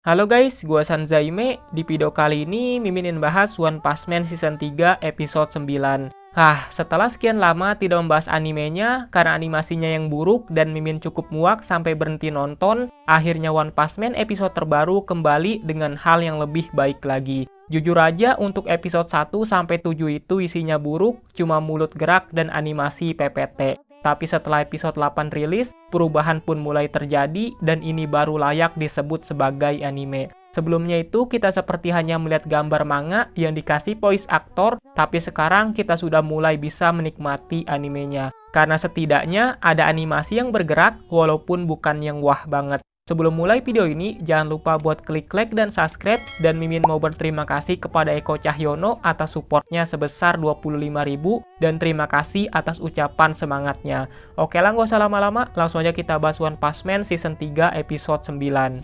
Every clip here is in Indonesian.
Halo guys, gua Sanzaime. Di video kali ini Mimin bahas One Punch Man Season 3 episode 9. Setelah sekian lama tidak membahas animenya karena animasinya yang buruk dan Mimin cukup muak sampai berhenti nonton, akhirnya One Punch Man episode terbaru kembali dengan hal yang lebih baik lagi. Jujur aja untuk episode 1 sampai 7 itu isinya buruk, cuma mulut gerak dan animasi PPT. Tapi setelah episode 8 rilis, perubahan pun mulai terjadi dan ini baru layak disebut sebagai anime. Sebelumnya itu kita seperti hanya melihat gambar manga yang dikasih voice actor, tapi sekarang kita sudah mulai bisa menikmati animenya. Karena setidaknya ada animasi yang bergerak walaupun bukan yang wah banget. Sebelum mulai video ini, jangan lupa buat klik like dan subscribe, dan Mimin mau berterima kasih kepada Eko Cahyono atas supportnya sebesar 25.000 dan terima kasih atas ucapan semangatnya. Oke lah, nggak usah lama-lama, langsung aja kita bahas One Punch Man Season 3 episode 9.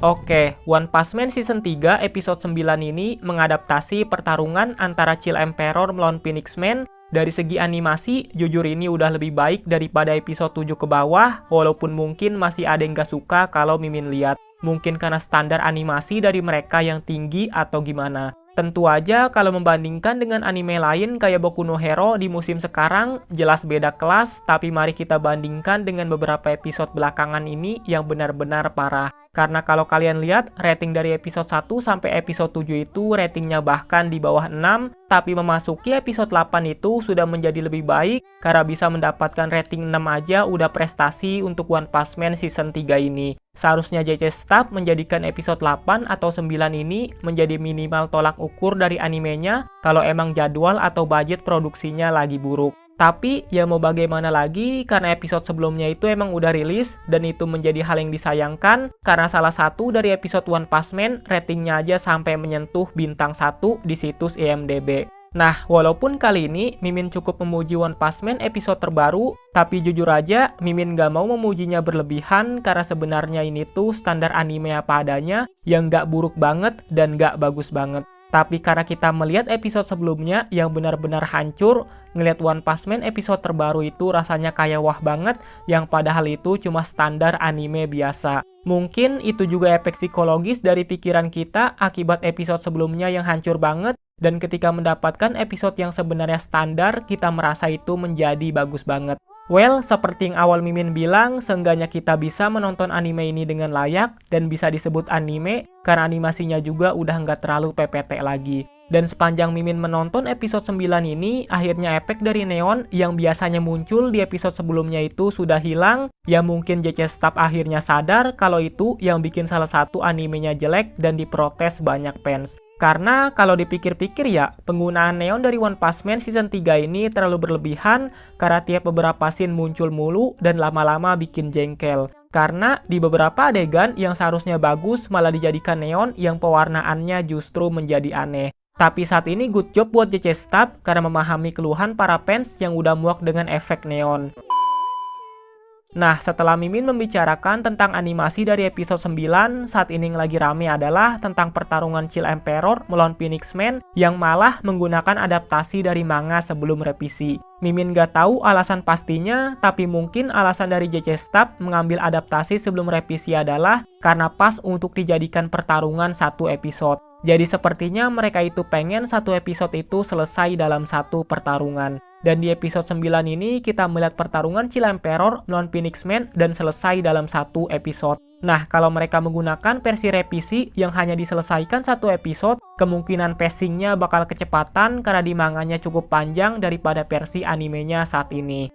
Oke, One Punch Man Season 3 episode 9 ini mengadaptasi pertarungan antara Chill Emperor melawan Phoenix Man. Dari segi animasi, jujur ini udah lebih baik daripada episode 7 ke bawah, walaupun mungkin masih ada yang gak suka kalau Mimin lihat. Mungkin karena standar animasi dari mereka yang tinggi atau gimana. Tentu aja kalau membandingkan dengan anime lain kayak Boku no Hero di musim sekarang, jelas beda kelas, tapi mari kita bandingkan dengan beberapa episode belakangan ini yang benar-benar parah. Karena kalau kalian lihat, rating dari episode 1 sampai episode 7 itu ratingnya bahkan di bawah 6, tapi memasuki episode 8 itu sudah menjadi lebih baik, karena bisa mendapatkan rating 6 aja udah prestasi untuk One Punch Man Season 3 ini. Seharusnya JC Staff menjadikan episode 8 atau 9 ini menjadi minimal tolak ukur dari animenya kalau emang jadwal atau budget produksinya lagi buruk. Tapi ya mau bagaimana lagi, karena episode sebelumnya itu emang udah rilis dan itu menjadi hal yang disayangkan karena salah satu dari episode One Punch Man ratingnya aja sampai menyentuh bintang 1 di situs IMDb. Nah, walaupun kali ini Mimin cukup memuji One Punch Man episode terbaru, tapi jujur aja Mimin gak mau memujinya berlebihan karena sebenarnya ini tuh standar anime apa adanya yang gak buruk banget dan gak bagus banget. Tapi karena kita melihat episode sebelumnya yang benar-benar hancur, ngelihat One Punch Man episode terbaru itu rasanya kayak wah banget, yang padahal itu cuma standar anime biasa. Mungkin itu juga efek psikologis dari pikiran kita akibat episode sebelumnya yang hancur banget, dan ketika mendapatkan episode yang sebenarnya standar, kita merasa itu menjadi bagus banget. Well, seperti yang awal Mimin bilang, seenggaknya kita bisa menonton anime ini dengan layak dan bisa disebut anime karena animasinya juga udah nggak terlalu PPT lagi. Dan sepanjang Mimin menonton episode 9 ini, akhirnya efek dari neon yang biasanya muncul di episode sebelumnya itu sudah hilang. Ya mungkin JC Staff akhirnya sadar kalau itu yang bikin salah satu animenya jelek dan diprotes banyak fans. Karena kalau dipikir-pikir ya, penggunaan neon dari One Punch Man Season 3 ini terlalu berlebihan karena tiap beberapa scene muncul mulu dan lama-lama bikin jengkel. Karena di beberapa adegan yang seharusnya bagus malah dijadikan neon yang pewarnaannya justru menjadi aneh. Tapi saat ini good job buat JC Staff karena memahami keluhan para fans yang udah muak dengan efek neon. Nah, setelah Mimin membicarakan tentang animasi dari episode 9, saat ini yang lagi rame adalah tentang pertarungan Chill Emperor melawan Phoenix Man yang malah menggunakan adaptasi dari manga sebelum revisi. Mimin gak tahu alasan pastinya, tapi mungkin alasan dari JC Staff mengambil adaptasi sebelum revisi adalah karena pas untuk dijadikan pertarungan satu episode. Jadi sepertinya mereka itu pengen satu episode itu selesai dalam satu pertarungan. Dan di episode 9 ini kita melihat pertarungan Chill Emperor melawan Phoenix Man dan selesai dalam satu episode. Nah, kalau mereka menggunakan versi revisi yang hanya diselesaikan satu episode, kemungkinan pacingnya bakal kecepatan karena di manganya cukup panjang daripada versi animenya saat ini.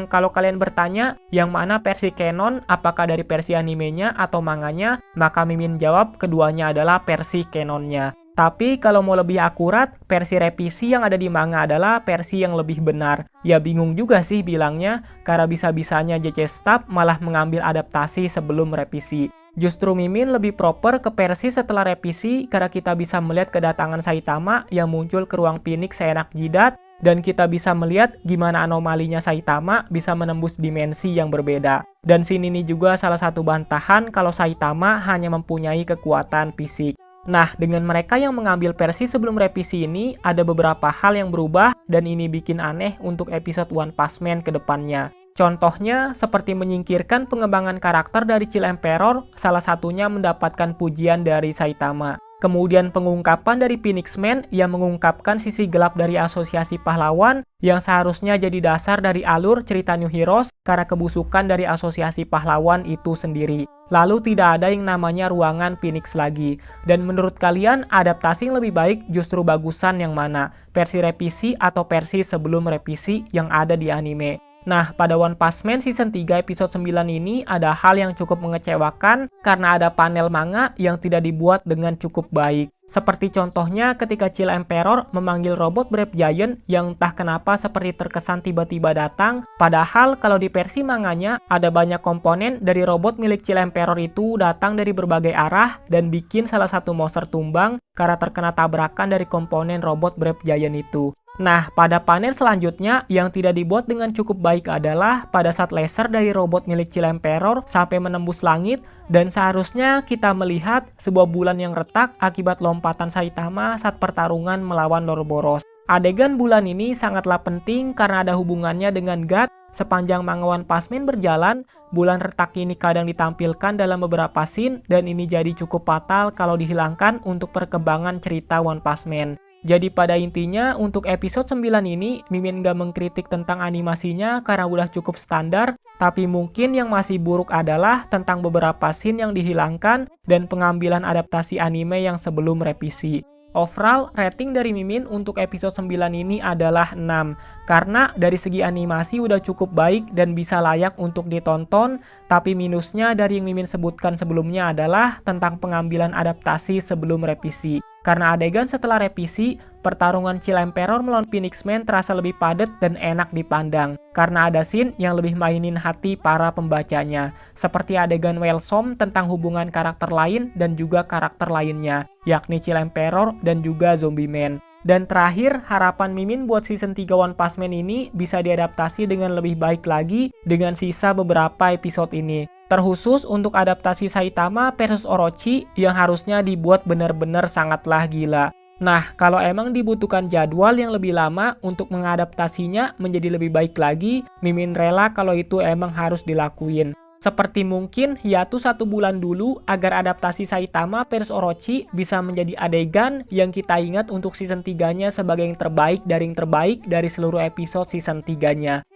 Kalau kalian bertanya, yang mana versi canon, apakah dari versi animenya atau manganya? Maka Mimin jawab keduanya adalah versi canonnya. Tapi kalau mau lebih akurat, versi revisi yang ada di manga adalah versi yang lebih benar. Ya bingung juga sih bilangnya, karena bisa-bisanya JC Staff malah mengambil adaptasi sebelum revisi. Justru Mimin lebih proper ke versi setelah revisi karena kita bisa melihat kedatangan Saitama yang muncul ke ruang Phoenix seenak jidat, dan kita bisa melihat gimana anomalinya Saitama bisa menembus dimensi yang berbeda. Dan sini nih juga salah satu bantahan kalau Saitama hanya mempunyai kekuatan fisik. Nah, dengan mereka yang mengambil versi sebelum revisi ini, ada beberapa hal yang berubah dan ini bikin aneh untuk episode One Punch Man ke depannya. Contohnya, seperti menyingkirkan pengembangan karakter dari Chill Emperor, salah satunya mendapatkan pujian dari Saitama. Kemudian pengungkapan dari Phoenix Man yang mengungkapkan sisi gelap dari asosiasi pahlawan yang seharusnya jadi dasar dari alur cerita New Heroes karena kebusukan dari asosiasi pahlawan itu sendiri. Lalu tidak ada yang namanya ruangan Phoenix lagi. Dan menurut kalian adaptasi yang lebih baik justru bagusan yang mana? Versi revisi atau versi sebelum revisi yang ada di anime? Nah, pada One Punch Man Season 3 episode 9 ini ada hal yang cukup mengecewakan karena ada panel manga yang tidak dibuat dengan cukup baik. Seperti contohnya ketika Chill Emperor memanggil robot Brave Giant yang entah kenapa seperti terkesan tiba-tiba datang, padahal kalau di versi manganya ada banyak komponen dari robot milik Chill Emperor itu datang dari berbagai arah dan bikin salah satu monster tumbang karena terkena tabrakan dari komponen robot Brave Giant itu. Nah, pada panel selanjutnya yang tidak dibuat dengan cukup baik adalah pada saat laser dari robot milik Chill Emperor sampai menembus langit dan seharusnya kita melihat sebuah bulan yang retak akibat lompatan Saitama saat pertarungan melawan Ouroboros. Adegan bulan ini sangatlah penting karena ada hubungannya dengan God. Sepanjang manga One Punch Man berjalan, bulan retak ini kadang ditampilkan dalam beberapa scene dan ini jadi cukup fatal kalau dihilangkan untuk perkembangan cerita One Punch Man. Jadi pada intinya untuk episode 9 ini Mimin gak mengkritik tentang animasinya karena udah cukup standar, tapi mungkin yang masih buruk adalah tentang beberapa scene yang dihilangkan dan pengambilan adaptasi anime yang sebelum revisi. Overall, rating dari Mimin untuk episode 9 ini adalah 6 karena dari segi animasi udah cukup baik dan bisa layak untuk ditonton, tapi minusnya dari yang Mimin sebutkan sebelumnya adalah tentang pengambilan adaptasi sebelum revisi. Karena adegan setelah revisi, pertarungan Chill Emperor melawan Phoenix Man terasa lebih padat dan enak dipandang. Karena ada scene yang lebih mainin hati para pembacanya. Seperti adegan Wellsom tentang hubungan karakter lain dan juga karakter lainnya, yakni Chill Emperor dan juga Zombie Man. Dan terakhir, harapan Mimin buat season 3 One Punch Man ini bisa diadaptasi dengan lebih baik lagi dengan sisa beberapa episode ini. Terkhusus untuk adaptasi Saitama versus Orochi yang harusnya dibuat benar-benar sangatlah gila. Nah, kalau emang dibutuhkan jadwal yang lebih lama untuk mengadaptasinya menjadi lebih baik lagi, Mimin rela kalau itu emang harus dilakuin. Seperti mungkin hiatus 1 bulan dulu agar adaptasi Saitama versus Orochi bisa menjadi adegan yang kita ingat untuk season 3-nya sebagai yang terbaik dari seluruh episode season 3-nya.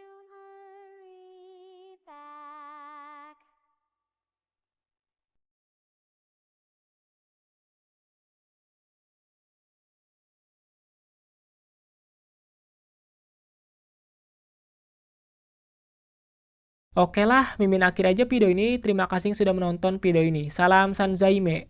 Oke lah, Mimin akhir aja video ini. Terima kasih yang sudah menonton video ini. Salam Sanzaime.